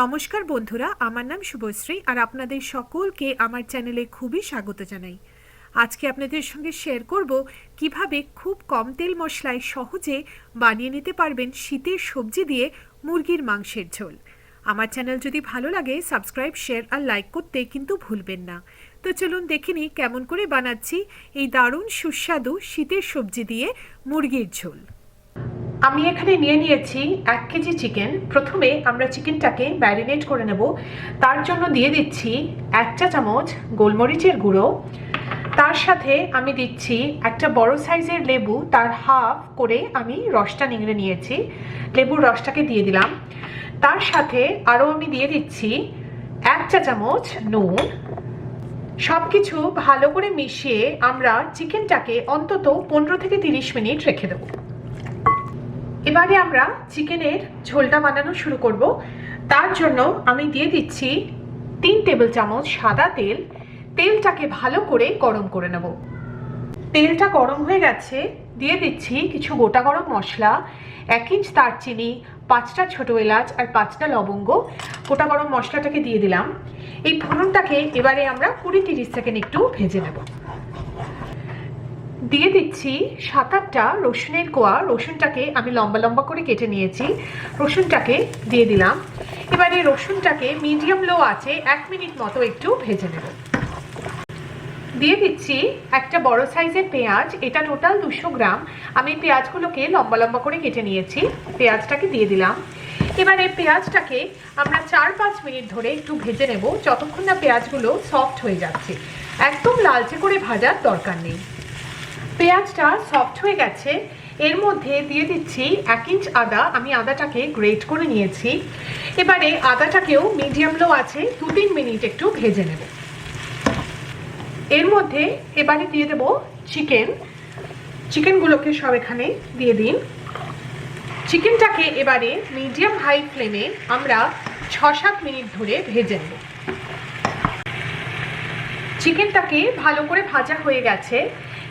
নমস্কার বন্ধুরা, আমার নাম শুভশ্রী আর আপনাদের সকলকে আমার চ্যানেলে খুবই স্বাগত জানাই। আজকে আপনাদের সঙ্গে শেয়ার করব কিভাবে খুব কম তেল মশলায় সহজে বানিয়ে নিতে পারবেন শীতের সবজি দিয়ে মুরগির মাংসের ঝোল। আমার চ্যানেল যদি ভালো লাগে সাবস্ক্রাইব, শেয়ার আর লাইক করতে কিন্তু ভুলবেন না। তো চলুন দেখে নিই কেমন করে বানাচ্ছি এই দারুণ সুস্বাদু শীতের সবজি দিয়ে মুরগির ঝোল। আমি এখানে নিয়েছি 1 কেজি চিকেন। প্রথমে আমরা চিকেনটাকে ম্যারিনেট করে নেব। তার জন্য দিয়ে দিচ্ছি 1 চা চামচ গোলমরিচের গুঁড়ো। তার সাথে আমি দিচ্ছি একটা বড় সাইজের লেবু, তার হাফ করে আমি রসটা নিংড়ে নিয়েছি। লেবুর রসটাকে দিয়ে দিলাম। তার সাথে আরও আমি দিয়ে দিচ্ছি 1 চা চামচ নুন। সব কিছু ভালো করে মিশিয়ে আমরা চিকেনটাকে অন্তত 15 থেকে 30 মিনিট রেখে দেবো। এবারে আমরা চিকেনের ঝোলটা বানানো শুরু করব। তার জন্য আমি দিয়ে দিচ্ছি 3 টেবিল চামচ সাদা তেল। তেলটাকে ভালো করে গরম করে নেব। তেলটা গরম হয়ে গেছে, দিয়ে দিচ্ছি কিছু গোটা গরম মশলা, 1 ইঞ্চ দারচিনি, 5টা ছোট এলাচ আর 5টা লবঙ্গ। গোটা গরম মশলাটাকে দিয়ে দিলাম। এই ফোড়নটাকে এবারে আমরা 20-30 সেকেন্ড একটু ভেজে নেব। দিয়ে দিচ্ছি 7-8টা রসুনের কোয়া। রসুনটাকে আমি লম্বা লম্বা করে কেটে নিয়েছি। রসুনটাকে দিয়ে দিলাম। এবারে রসুনটাকে মিডিয়াম লো আছে 1 মিনিট মতো একটু ভেজে নেব। দিয়ে দিচ্ছি একটা বড় সাইজের পেঁয়াজ, এটা টোটাল 200 গ্রাম। আমি পেঁয়াজগুলোকে লম্বা লম্বা করে কেটে নিয়েছি। পেঁয়াজটাকে দিয়ে দিলাম। এবারে পেঁয়াজটাকে আমরা 4-5 মিনিট ধরে একটু ভেজে নেব, যতক্ষণ না পেঁয়াজগুলো সফট হয়ে যাচ্ছে। একদম লালচে করে ভাজার দরকার নেই। পেঁয়াজটা সফট হয়ে গেছে। এর মধ্যে দিয়ে দিচ্ছি 1 ইঞ্চ আদা। আমি আদাটাকে গ্রেট করে নিয়েছি। এবারে আদাটাকেও মিডিয়াম লো আছে 2-3 মিনিট একটু ভেজে নেব। এর মধ্যে এবারে দিয়ে দেব চিকেনগুলোকে সব এখানে দিয়ে দিন। চিকেনটাকে এবারে মিডিয়াম হাই ফ্লেমে আমরা 6-7 মিনিট ধরে ভেজে নেব। চিকেনটাকে ভালো করে ভাজা হয়ে গেছে।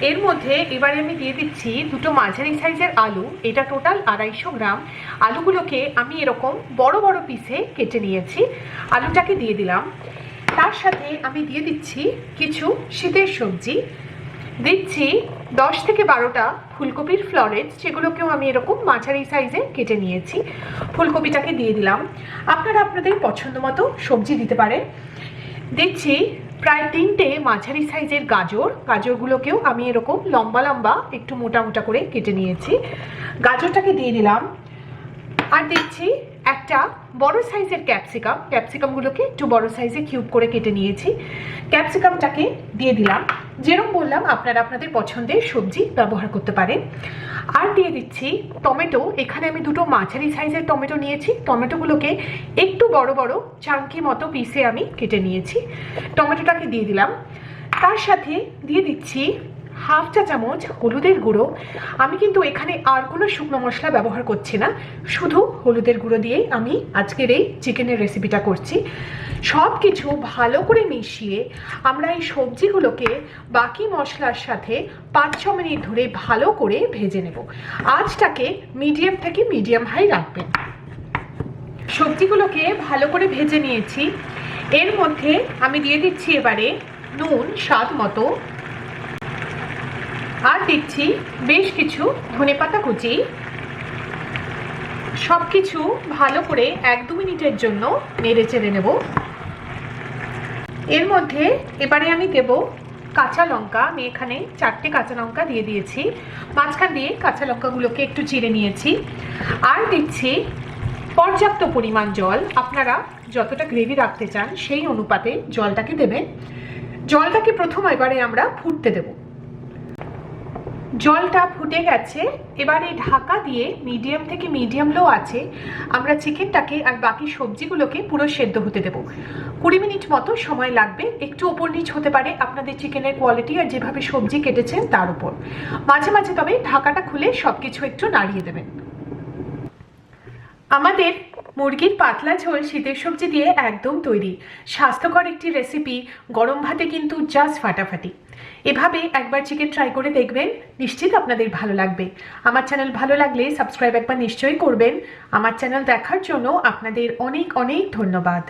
এর মধ্যে এবারে আমি দিয়ে দিচ্ছি 2টো মাঝারি সাইজের আলু। এটা টোটাল 250 গ্রাম। আলুগুলোকে আমি এরকম বড় বড় পিসে কেটে নিয়েছি। আলুটাকে দিয়ে দিলাম। তার সাথে আমি দিয়ে দিচ্ছি কিছু শীতের সবজি। দিচ্ছি 10 থেকে 12টা ফুলকপির ফ্লরেন্স, যেগুলোকেও আমি এরকম মাঝারি সাইজে কেটে নিয়েছি। ফুলকপিটাকে দিয়ে দিলাম। আপনারা আপনাদের পছন্দ মতো সবজি দিতে পারেন। দিচ্ছি প্রায় 3টে মাঝারি সাইজের গাজর। গাজরগুলোকেও আমি এরকম লম্বা লম্বা একটু মোটা মোটা করে কেটে নিয়েছি। গাজরটাকে দিয়ে দিলাম। আর দিচ্ছি একটা বড় সাইজের ক্যাপসিকাম। ক্যাপসিকামগুলোকে একটু বড় সাইজে কিউব করে কেটে নিয়েছি। ক্যাপসিকামটাকে দিয়ে দিলাম। যেরকম বললাম আপনারা আপনাদের পছন্দের সবজি ব্যবহার করতে পারেন। আর দিয়ে দিচ্ছি টমেটো। এখানে আমি 2টো মাঝারি সাইজের টমেটো নিয়েছি। টমেটোগুলোকে একটু বড় বড় চাঙ্কি মতো পিসে আমি কেটে নিয়েছি। টমেটোটাকে দিয়ে দিলাম। তার সাথে দিয়ে দিচ্ছি 1/2 চা চামচ হলুদের গুঁড়ো। আমি কিন্তু এখানে আর কোনো শুকনো মশলা ব্যবহার করছি না, শুধু হলুদের গুঁড়ো দিয়েই আমি আজকের এই চিকেনের রেসিপিটা করছি। সব কিছু ভালো করে মিশিয়ে আমরা এই সবজিগুলোকে বাকি মশলার সাথে 5-6 মিনিট ধরে ভালো করে ভেজে নেব। আঁচটাকে মিডিয়াম থেকে মিডিয়াম হাই রাখবেন। সবজিগুলোকে ভালো করে ভেজে নিয়েছি। এর মধ্যে আমি দিয়ে দিচ্ছি এবারে নুন স্বাদ মতো। আর দিচ্ছি বেশ কিছু ধনেপাতা কুচি। সব কিছু ভালো করে 1-2 মিনিটের জন্য নেড়ে চেড়ে নেব। এর মধ্যে এবারে আমি দেব কাঁচা লঙ্কা। আমি এখানে 4টে কাঁচা লঙ্কা দিয়ে দিয়েছি। মাঝখান দিয়ে কাঁচা লঙ্কাগুলোকে একটু চিড়ে নিয়েছি। আর দিচ্ছি পর্যাপ্ত পরিমাণ জল। আপনারা যতটা গ্রেভি রাখতে চান সেই অনুপাতে জলটাকে দেবেন। জলটাকে প্রথম এবারে আমরা ফুটতে দেব। জলটা ফুটে গেছে। এবারে ঢাকা দিয়ে মিডিয়াম থেকে মিডিয়াম লো আছে আমরা চিকেনটাকে আর বাকি সবজিগুলোকে পুরো সেদ্ধ হতে দেব। 20 মিনিট মতো সময় লাগবে। একটু ওপর নিচ হতে পারে আপনাদের চিকেনের কোয়ালিটি আর যেভাবে সবজি কেটেছেন তার উপর। মাঝে মাঝে তবে ঢাকাটা খুলে সবকিছু একটু নাড়িয়ে দেবেন। আমাদের মুরগির পাতলা ঝোল শীতের সবজি দিয়ে একদম তৈরি। স্বাস্থ্যকর একটি রেসিপি, গরম ভাতে কিন্তু জাস্ট ফাটাফাটি। এভাবে একবার চিকেন ট্রাই করে দেখবেন, নিশ্চিত আপনাদের ভালো লাগবে। আমার চ্যানেল ভালো লাগলে সাবস্ক্রাইব একবার নিশ্চয়ই করবেন। আমার চ্যানেল দেখার জন্য আপনাদের অনেক অনেক ধন্যবাদ।